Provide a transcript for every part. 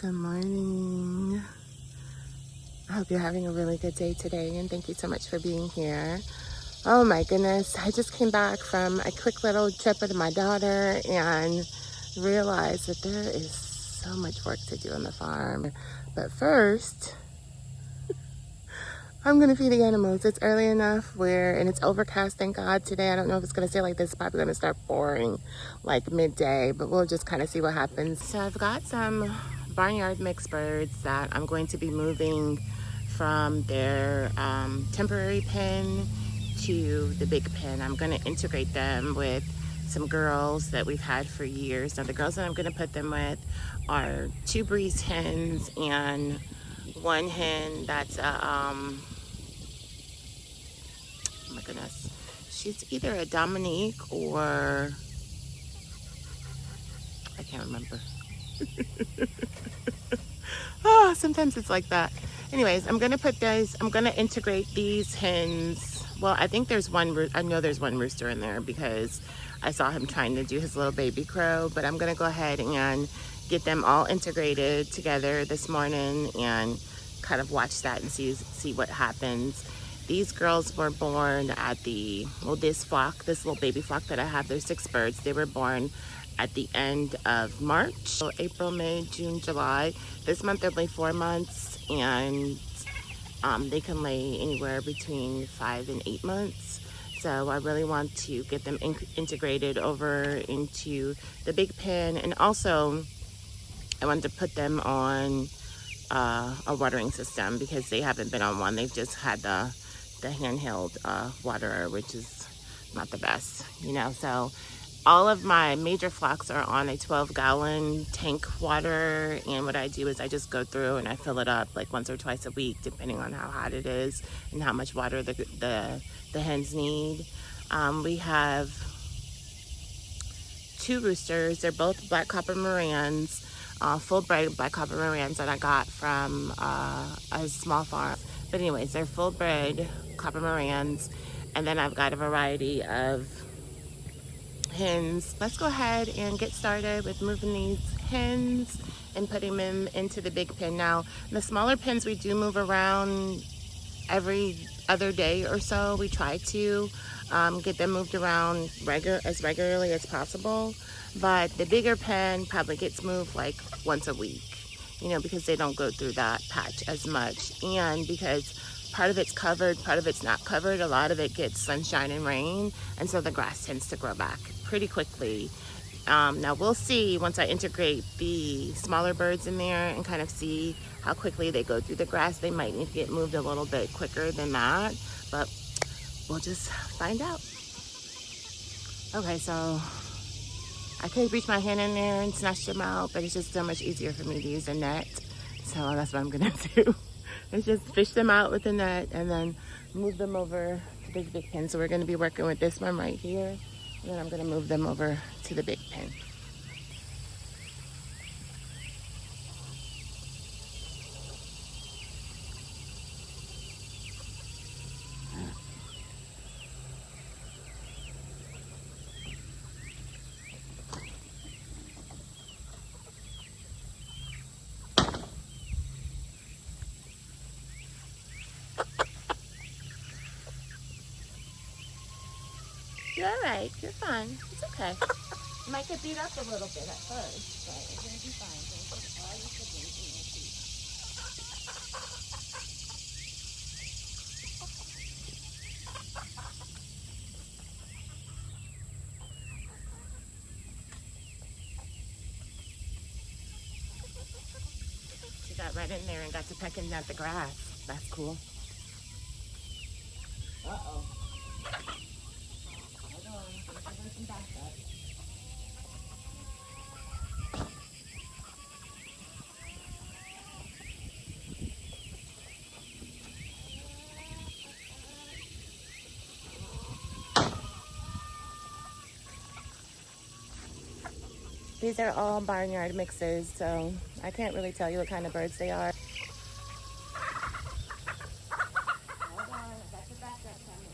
Good morning. I hope you're having a really good day today, and thank you so much for being here. Oh my goodness, I just came back from a quick little trip with my daughter and realized that there is so much work to do on the farm. But first, I'm gonna feed the animals. It's early enough and it's overcast, thank God, today. I don't know if it's gonna stay like this. It's probably gonna start pouring like midday, but we'll just kind of see what happens. So I've got some barnyard mixed birds that I'm going to be moving from their temporary pen to the big pen. I'm gonna integrate them with some girls that we've had for years. Now the girls that I'm gonna put them with are 2 breeze hens and 1 hen that's a oh my goodness, she's either a Dominique or I can't remember. Oh, sometimes it's like that. Anyways, I'm gonna integrate these hens. Well, I think I know there's one rooster in there because I saw him trying to do his little baby crow, but I'm gonna go ahead and get them all integrated together this morning and kind of watch that and see what happens. These girls were born at this little baby flock that I have, there's 6 birds. They were born at the end of March. So April, May, June, July. This month they'll be 4 months, and they can lay anywhere between 5 and 8 months. So I really want to get them integrated over into the big pen, and also I wanted to put them on a watering system because they haven't been on one. They've just had the handheld waterer, which is not the best, so all of my major flocks are on a 12-gallon tank water, and what I do is I just go through and I fill it up like once or twice a week depending on how hot it is and how much water the hens need. We have 2 roosters. They're both black copper Morans, full-bred black copper Morans that I got from a small farm. But anyways, they're full-bred copper Morans, and then I've got a variety of hens. Let's go ahead and get started with moving these hens and putting them into the big pen. Now, the smaller pens we do move around every other day or so. We try to get them moved around as regularly as possible, but the bigger pen probably gets moved like once a week, because they don't go through that patch as much, and because part of it's covered, part of it's not covered. A lot of it gets sunshine and rain, and so the grass tends to grow back pretty quickly. Now we'll see once I integrate the smaller birds in there and kind of see how quickly they go through the grass. They might need to get moved a little bit quicker than that, but we'll just find out. Okay, so I could reach my hand in there and snatch them out, but it's just so much easier for me to use a net. So that's what I'm gonna do. Is just fish them out with the net and then move them over to this big pen. So we're gonna be working with this one right here, and then I'm gonna move them over to the big pen. You're all right. You're fine. It's okay. You might get beat up a little bit at first, but you're gonna be fine. All your siblings in your feet. She got right in there and got to pecking at the grass. That's cool. Uh-oh. Hold on. Give her some backup. These are all barnyard mixes, so I can't really tell you what kind of birds they are. Hold on, I got your backup coming.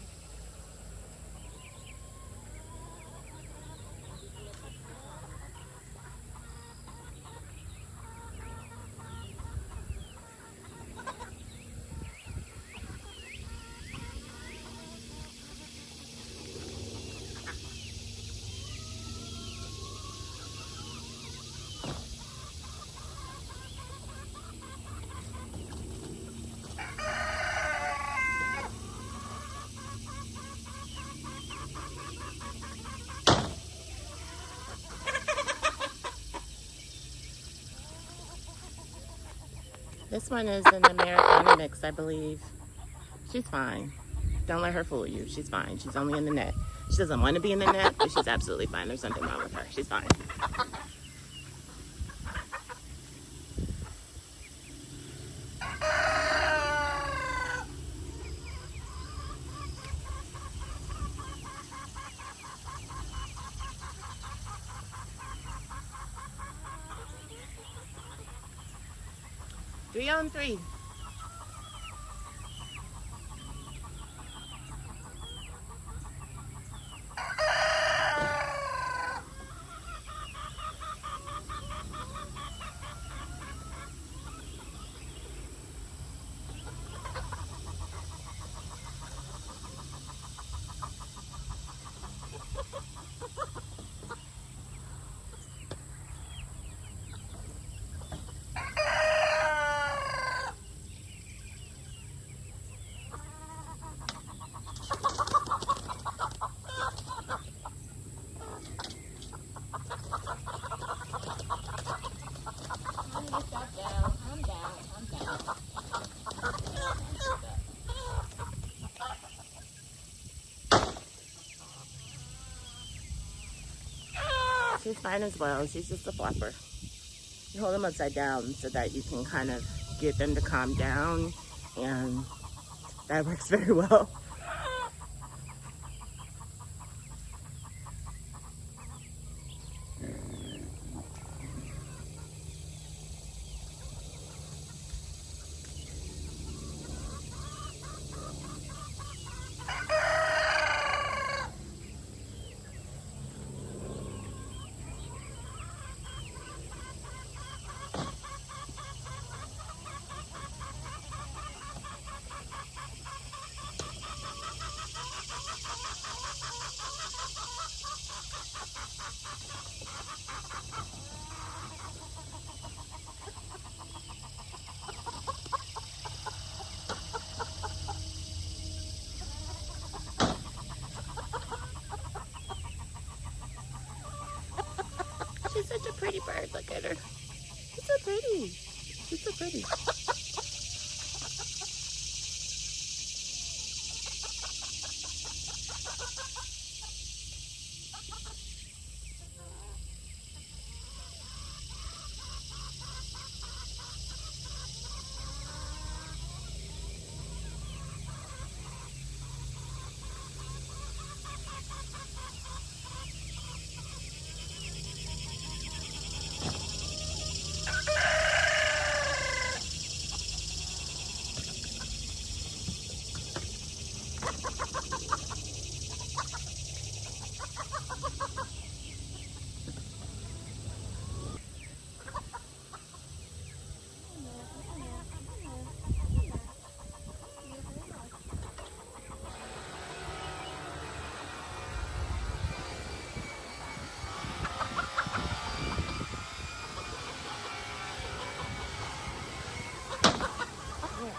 This one is an Americana mix, I believe. She's fine. Don't let her fool you. She's fine. She's only in the net. She doesn't want to be in the net, but she's absolutely fine. There's something wrong with her. She's fine. Three on three. She's fine as well. She's just a flopper. You hold them upside down so that you can kind of get them to calm down, and that works very well. She's such a pretty bird. Look at her. She's so pretty. She's so pretty.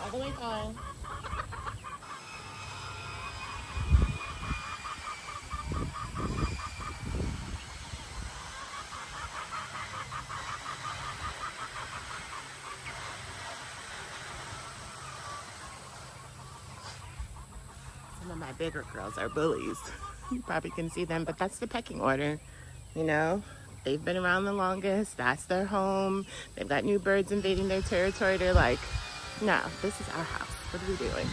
All the way fine. Some of my bigger girls are bullies. You probably can see them, but that's the pecking order. You know, they've been around the longest. That's their home. They've got new birds invading their territory. They're like, no, this is our house. What are we doing?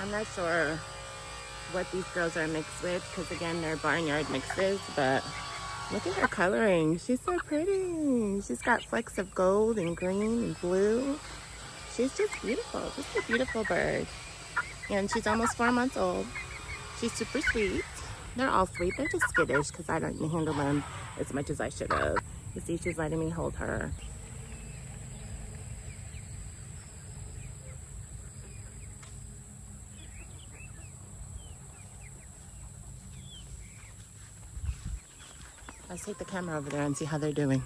I'm not sure what these girls are mixed with because, again, they're barnyard mixes, but look at her coloring. She's so pretty. She's got flecks of gold and green and blue. She's just beautiful. Just a beautiful bird. And she's almost 4 months old. She's super sweet. They're all sweet. They're just skittish because I don't handle them as much as I should have. You see, she's letting me hold her. Let's take the camera over there and see how they're doing.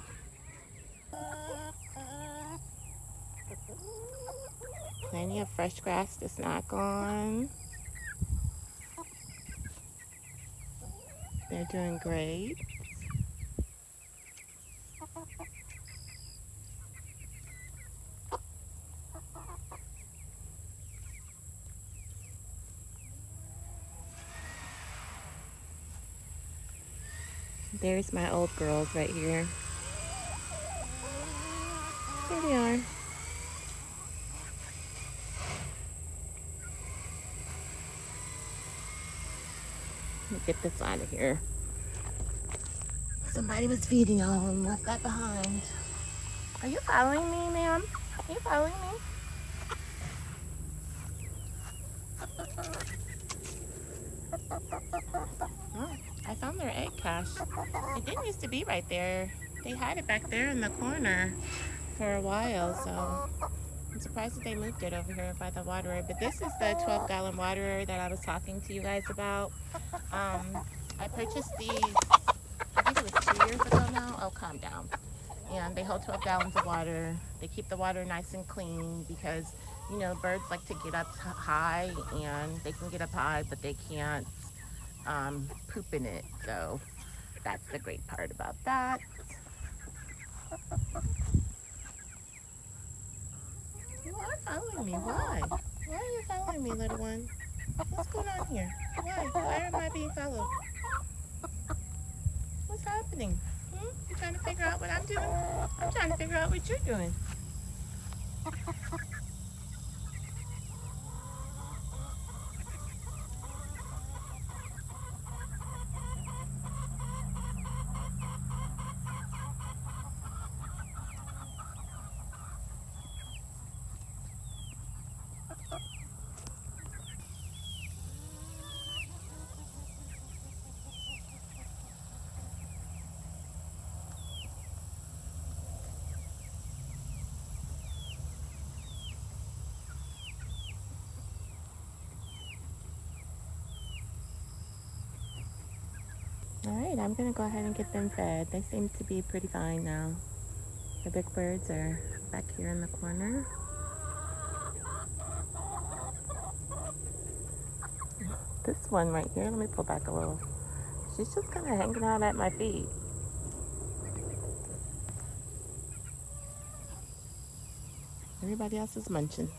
Plenty of fresh grass to snack on. They're doing great. There's my old girls right here. There they are. Let me get this out of here. Somebody was feeding y'all and left that behind. Are you following me, ma'am? Are you following me? Oh, I found their egg cache. It didn't used to be right there. They had it back there in the corner for a while, so I'm surprised that they moved it over here by the waterer. But this is the 12-gallon waterer that I was talking to you guys about. I purchased these, I think it was 2 years ago now. Oh, calm down. And they hold 12 gallons of water. They keep the water nice and clean because, you know, birds like to get up high, and they can get up high, but they can't poop in it. So that's the great part about that. You are following me. Why? Why are you following me, little one? What's going on here? Why? Why am I being followed? What's happening? You trying to figure out what I'm doing? I'm trying to figure out what you're doing. All right, I'm gonna go ahead and get them fed. They seem to be pretty fine now. The big birds are back here in the corner. This one right here, let me pull back a little. She's just kind of hanging out at my feet. Everybody else is munching.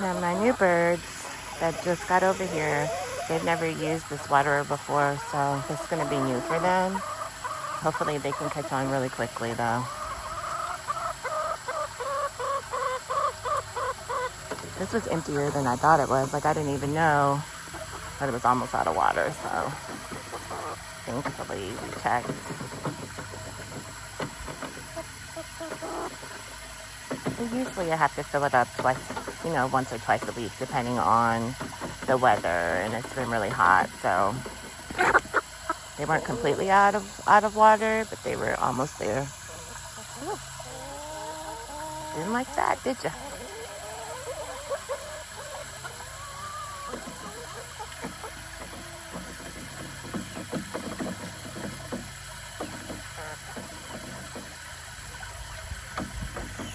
Now my new birds that just got over here, they've never used this waterer before, so this is going to be new for them. Hopefully they can catch on really quickly though. This was emptier than I thought it was. Like, I didn't even know that it was almost out of water, so thankfully we checked. Usually I have to fill it up twice, you know, once or twice a week, depending on the weather, and it's been really hot, so they weren't completely out of water, but they were almost there. Ooh. Didn't like that, did you?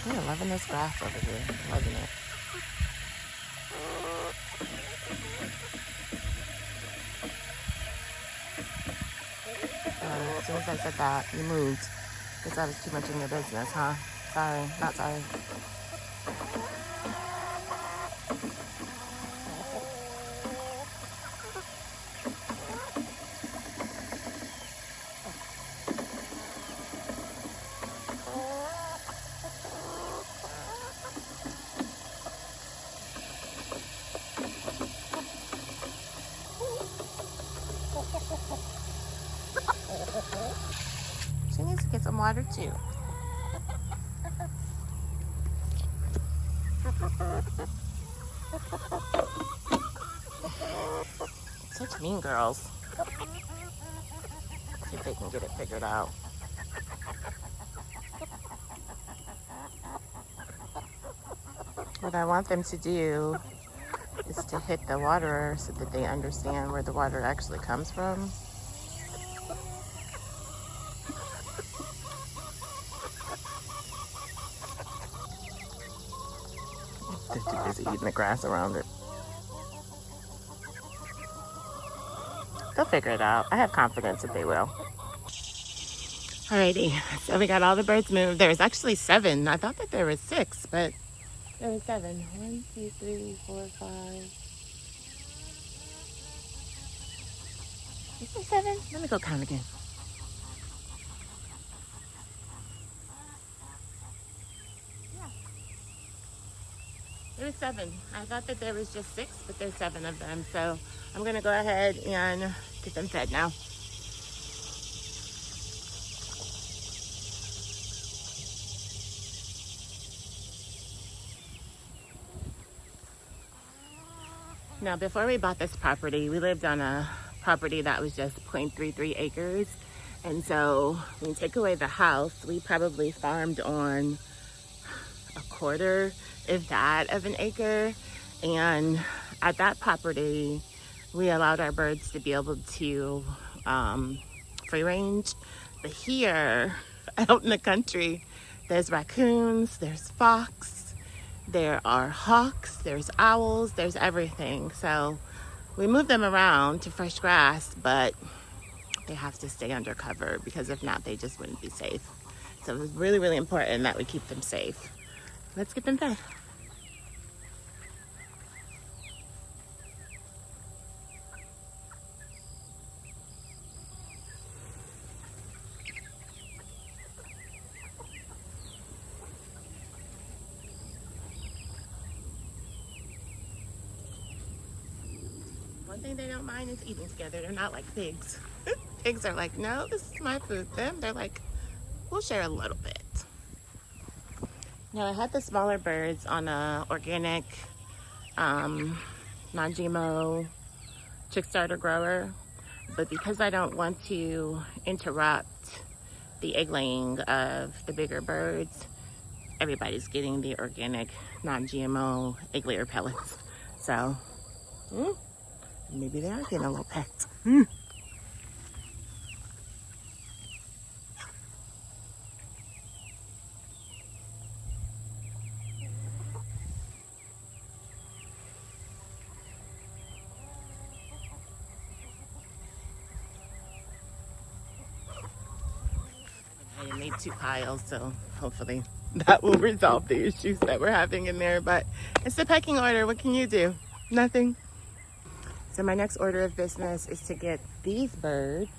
Yeah, loving this grass over here. Loving it. As soon as I said that, you moved. Because I was too much in your business, huh? Sorry, not sorry. water too. Such mean girls. See if they can get it figured out. What I want them to do is to hit the water so that they understand where the water actually comes from. They're too busy eating the grass around it. They'll figure it out. I have confidence that they will. Alrighty, so we got all the birds moved. There's actually 7. I thought that there was 6, but there was 7. 1, 2, 3, 4, 5. Is there 7? Let me go count again. Yeah. There was 7. I thought that there was just 6, but there's 7 of them. So I'm gonna go ahead and get them fed now. Now, before we bought this property, we lived on a property that was just 0.33 acres. And so when you take away the house, we probably farmed on a quarter, if that, of an acre. And at that property, we allowed our birds to be able to free range. But here, out in the country, there's raccoons, there's fox, there are hawks, there's owls, there's everything. So we move them around to fresh grass, but they have to stay under cover because if not, they just wouldn't be safe. So it's really, really important that we keep them safe. Let's get them fed. One thing they don't mind is eating together. They're not like pigs. Pigs are like, no, this is my food. Them, they're like, we'll share a little bit. Now, I had the smaller birds on a organic, non-GMO chick starter grower, but because I don't want to interrupt the egg laying of the bigger birds, everybody's getting the organic, non-GMO egg layer pellets. So, maybe they are getting a little pecked. I made 2 piles, so hopefully that will resolve the issues that we're having in there. But it's the pecking order. What can you do? Nothing. So my next order of business is to get these birds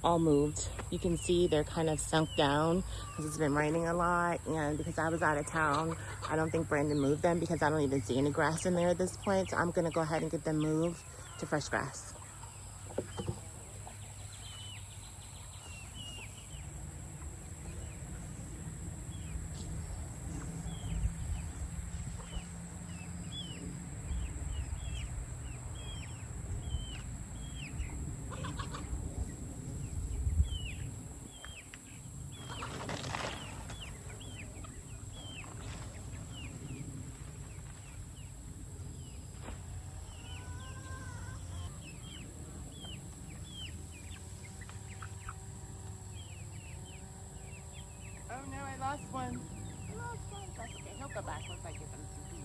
all moved. You can see they're kind of sunk down because it's been raining a lot, and because I was out of town, I don't think Brandon moved them because I don't even see any grass in there at this point. So I'm gonna go ahead and get them moved to fresh grass. Oh no, I lost one. I lost one. That's okay. He'll go back once I give him some food.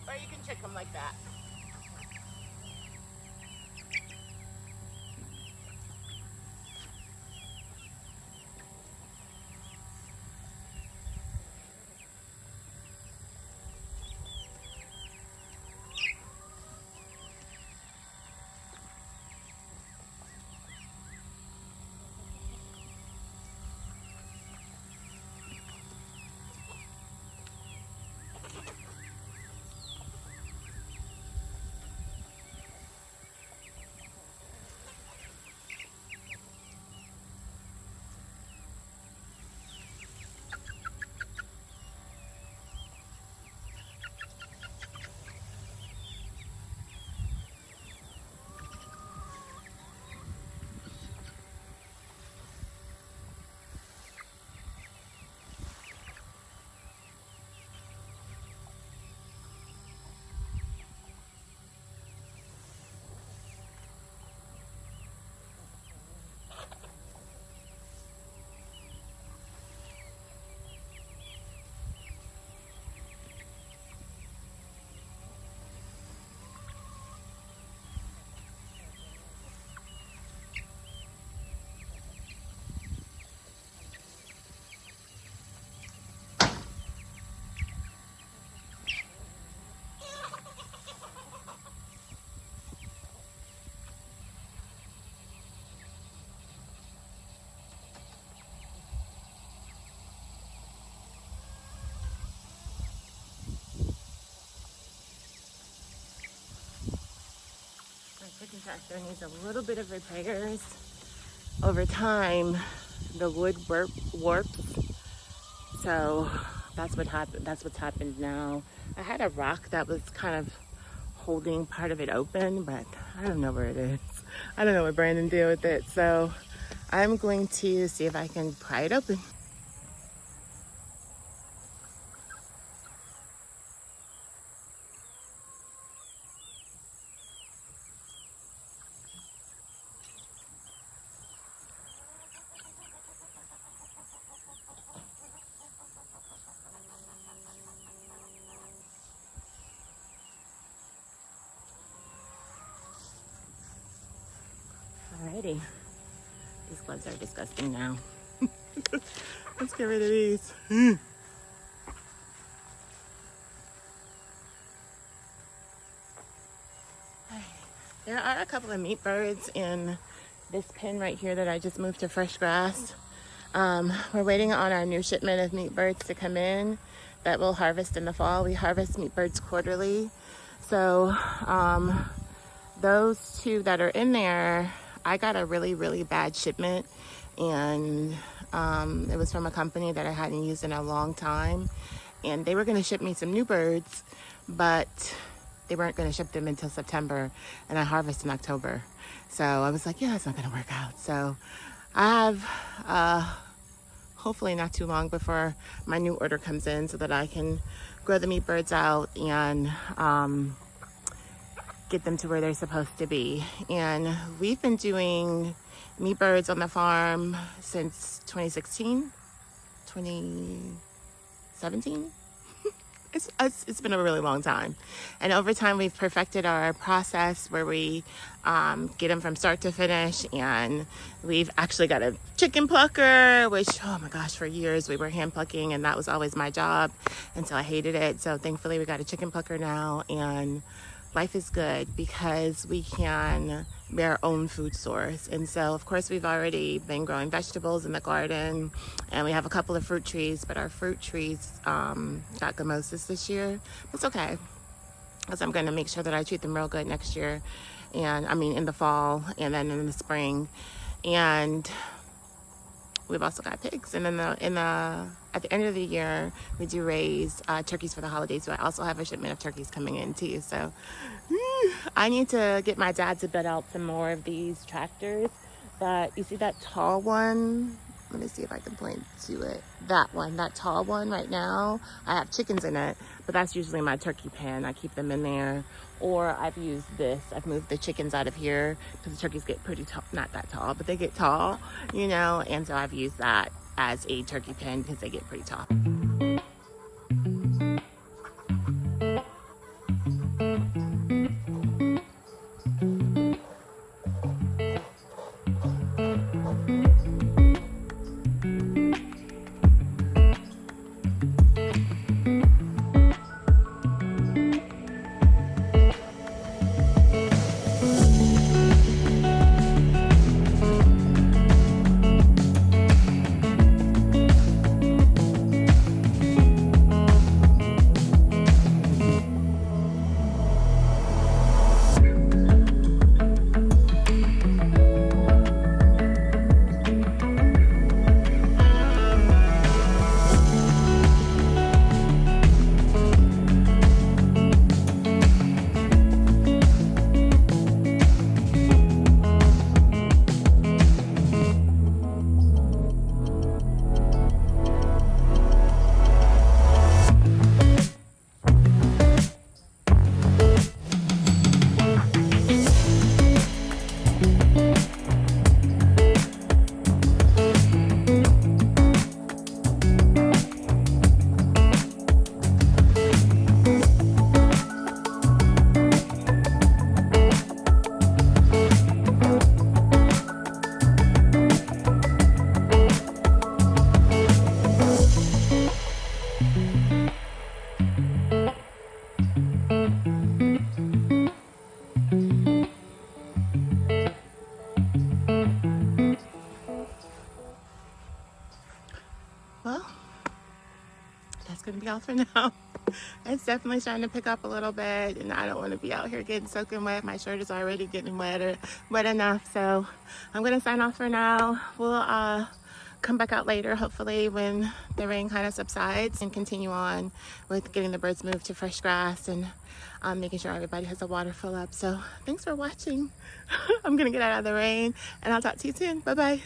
Or you can trick him like that. Picking tractor needs a little bit of repairs. Over time, the wood warps, so that's what happened. That's what's happened now. I had a rock that was kind of holding part of it open, but I don't know where it is. I don't know what Brandon did with it, so I'm going to see if I can pry it open. Alrighty, these gloves are disgusting now. Let's get rid of these. There are a couple of meat birds in this pen right here that I just moved to fresh grass. We're waiting on our new shipment of meat birds to come in that we'll harvest in the fall. We harvest meat birds quarterly. So those two that are in there, I got a really, really bad shipment, and it was from a company that I hadn't used in a long time, and they were going to ship me some new birds, but they weren't going to ship them until September, and I harvest in October. So I was like, yeah, it's not going to work out. So I have hopefully not too long before my new order comes in so that I can grow the meat birds out and get them to where they're supposed to be. And we've been doing meat birds on the farm since 2016, 2017. It's been a really long time. And over time, we've perfected our process where we get them from start to finish. And we've actually got a chicken plucker, which, oh my gosh, for years we were hand plucking, and that was always my job until I hated it. So thankfully, we got a chicken plucker now, and life is good because we can be our own food source. And so, of course, we've already been growing vegetables in the garden, and we have a couple of fruit trees, but our fruit trees got gummosis this year. It's okay, because I'm going to make sure that I treat them real good next year, and I mean in the fall and then in the spring. And we've also got pigs, and then at the end of the year we do raise turkeys for the holidays. So I also have a shipment of turkeys coming in too. So I need to get my dad to bed out some more of these tractors. But you see that tall one? Let me see if I can point to it. That one, that tall one right now, I have chickens in it, but that's usually my turkey pen. I keep them in there. Or I've used this. I've moved the chickens out of here because the turkeys get pretty tall. Not that tall, but they get tall, you know, and so I've used that as a turkey pen because they get pretty tall. Well, that's going to be all for now. It's definitely starting to pick up a little bit, and I don't want to be out here getting soaking wet. My shirt is already getting wet enough. So I'm gonna sign off for now. We'll come back out later, hopefully when the rain kind of subsides, and continue on with getting the birds moved to fresh grass and making sure everybody has the water fill up. So thanks for watching. I'm gonna get out of the rain, and I'll talk to you soon. Bye bye.